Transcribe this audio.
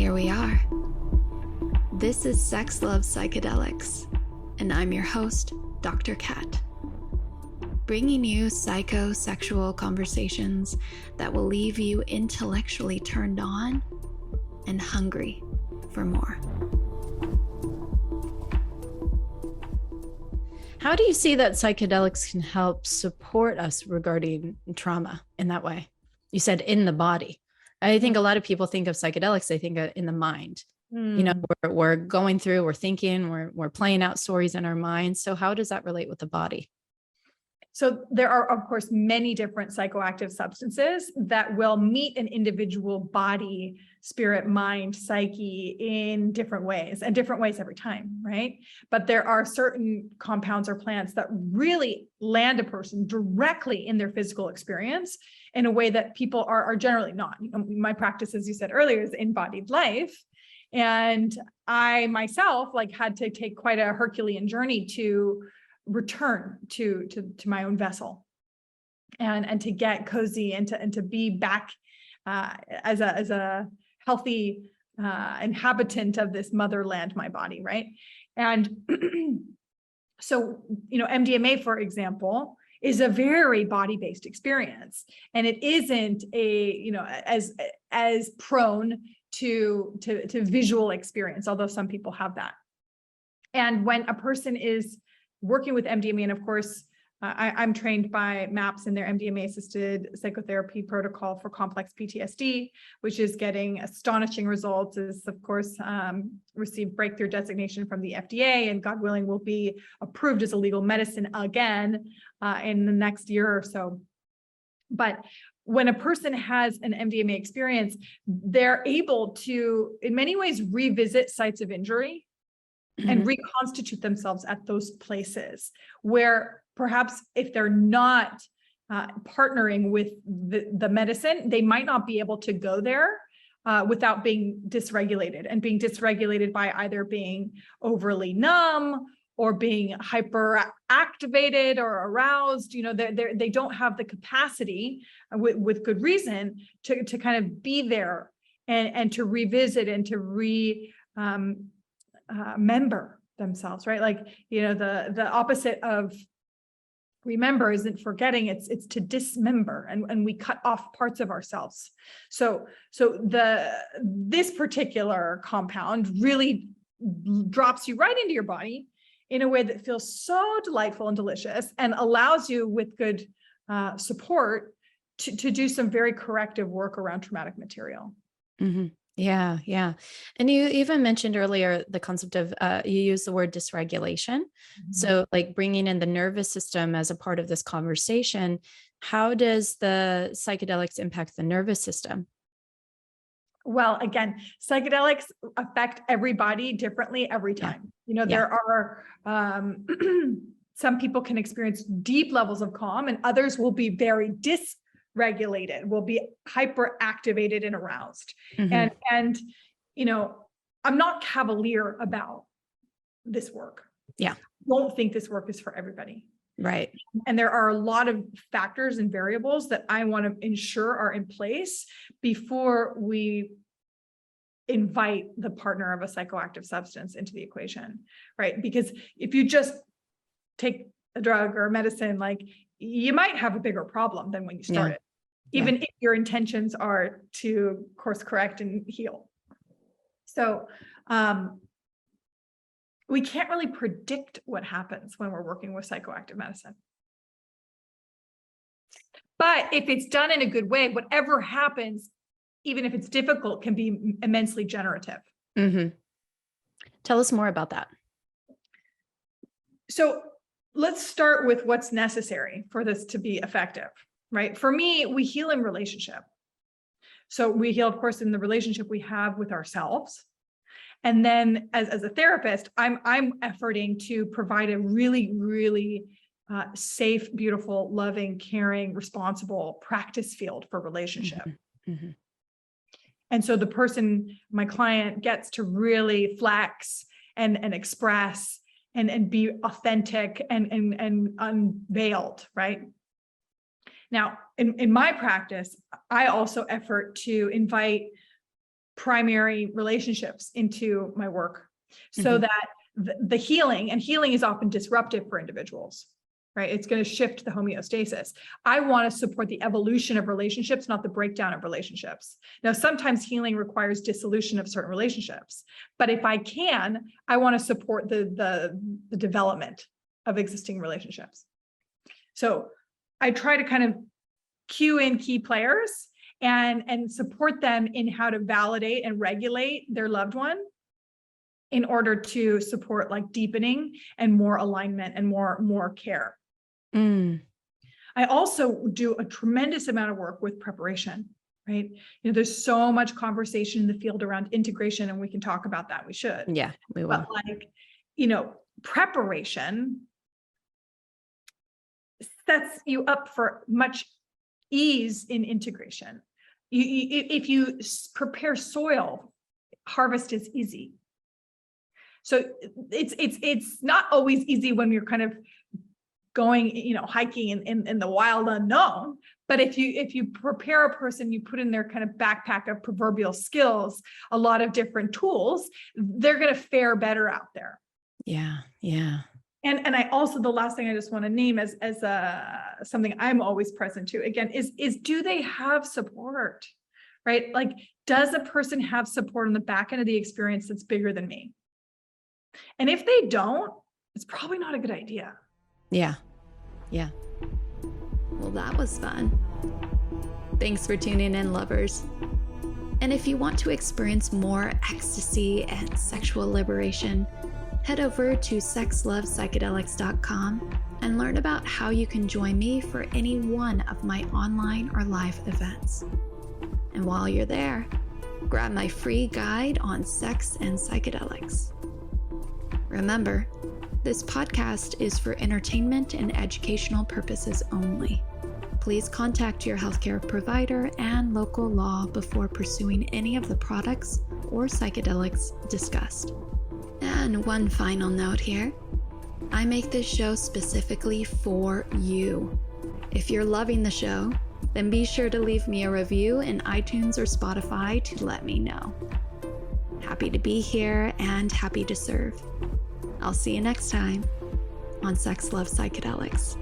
here we are. This is S.x Love Psychedelics, and I'm your host, Dr. Kat, bringing you psychosexual conversations that will leave you intellectually turned on and hungry for more. How do you see that psychedelics can help support us regarding trauma in that way? You said in the body. I think a lot of people think of psychedelics, they think in the mind. You know, we're going through, we're thinking, we're playing out stories in our minds. So how does that relate with the body? So there are, of course, many different psychoactive substances that will meet an individual body, spirit, mind, psyche in different ways, and different ways every time, right? But there are certain compounds or plants that really land a person directly in their physical experience in a way that people are generally not. You know, my practice, as you said earlier, is in-bodied life. And I myself had to take quite a Herculean journey to return to my own vessel and to get cozy and to be back as a healthy inhabitant of this motherland, my body, right? And so, you know, MDMA, for example, is a very body-based experience, and it isn't as prone to visual experience, although some people have that. And when a person is working with MDMA, and of course, I'm trained by MAPS in their MDMA-assisted psychotherapy protocol for complex PTSD, which is getting astonishing results, is of course received breakthrough designation from the FDA, and God willing will be approved as a legal medicine again in the next year or so. But when a person has an MDMA experience, they're able to, in many ways, revisit sites of injury and reconstitute themselves at those places where perhaps if they're not partnering with the medicine, they might not be able to go there without being dysregulated, and being dysregulated by either being overly numb or being hyperactivated or aroused. You know, they don't have the capacity with good reason to kind of be there and to revisit and to remember themselves, right? Like, you know, the opposite of remember isn't forgetting, it's to dismember, and we cut off parts of ourselves. So this particular compound really drops you right into your body in a way that feels so delightful and delicious, and allows you, with good support, to do some very corrective work around traumatic material. Mm-hmm. Yeah. Yeah. And you even mentioned earlier the concept of, you use the word dysregulation. So like bringing in the nervous system as a part of this conversation, how does the psychedelics impact the nervous system? Well, again, psychedelics affect everybody differently every time. You know, there are, some people can experience deep levels of calm, and others will be very dysregulated, will be hyperactivated and aroused. And, you know, I'm not cavalier about this work. Yeah. I don't think this work is for everybody. Right. And there are a lot of factors and variables that I want to ensure are in place before we invite the partner of a psychoactive substance into the equation, right? Because if you just take a drug or a medicine, like, you might have a bigger problem than when you started, even if your intentions are to course correct and heal. So we can't really predict what happens when we're working with psychoactive medicine. But if it's done in a good way, whatever happens, even if it's difficult, can be immensely generative. Tell us more about that. So let's start with what's necessary for this to be effective, right? For me, we heal in relationship. So we heal, of course, in the relationship we have with ourselves. And then as a therapist, I'm efforting to provide a really, really safe, beautiful, loving, caring, responsible practice field for relationship. And so the person, my client, gets to really flex and express and be authentic and unveiled, right? Now, in my practice, I also effort to invite primary relationships into my work so that the healing is often disruptive for individuals, right? It's going to shift the homeostasis. I want to support the evolution of relationships, not the breakdown of relationships. Now, sometimes healing requires dissolution of certain relationships, but if I can, I want to support the development of existing relationships. So I try to kind of cue in key players and support them in how to validate and regulate their loved one in order to support like deepening and more alignment and more care. I also do a tremendous amount of work with preparation, right? There's so much conversation in the field around integration, and we can talk about that. We should. Yeah, we will. But like, preparation sets you up for much ease in integration. If you prepare soil, harvest is easy. So it's not always easy when you're kind of going, hiking in the wild unknown. But if you prepare a person, you put in their kind of backpack of proverbial skills, a lot of different tools, they're going to fare better out there. Yeah. Yeah. And I also, the last thing I just want to name as something I'm always present to again is do they have support, right? Like, does a person have support on the back end of the experience that's bigger than me? And if they don't, it's probably not a good idea. Yeah. Yeah. Well, that was fun. Thanks for tuning in, lovers. And if you want to experience more ecstasy and sexual liberation, head over to s.xlovepsychedelics.com and learn about how you can join me for any one of my online or live events. And while you're there, grab my free guide on sex and psychedelics. Remember, this podcast is for entertainment and educational purposes only. Please contact your healthcare provider and local law before pursuing any of the products or psychedelics discussed. And one final note here. I make this show specifically for you. If you're loving the show, then be sure to leave me a review in iTunes or Spotify to let me know. Happy to be here and happy to serve. I'll see you next time on S.x Love Psychedelics.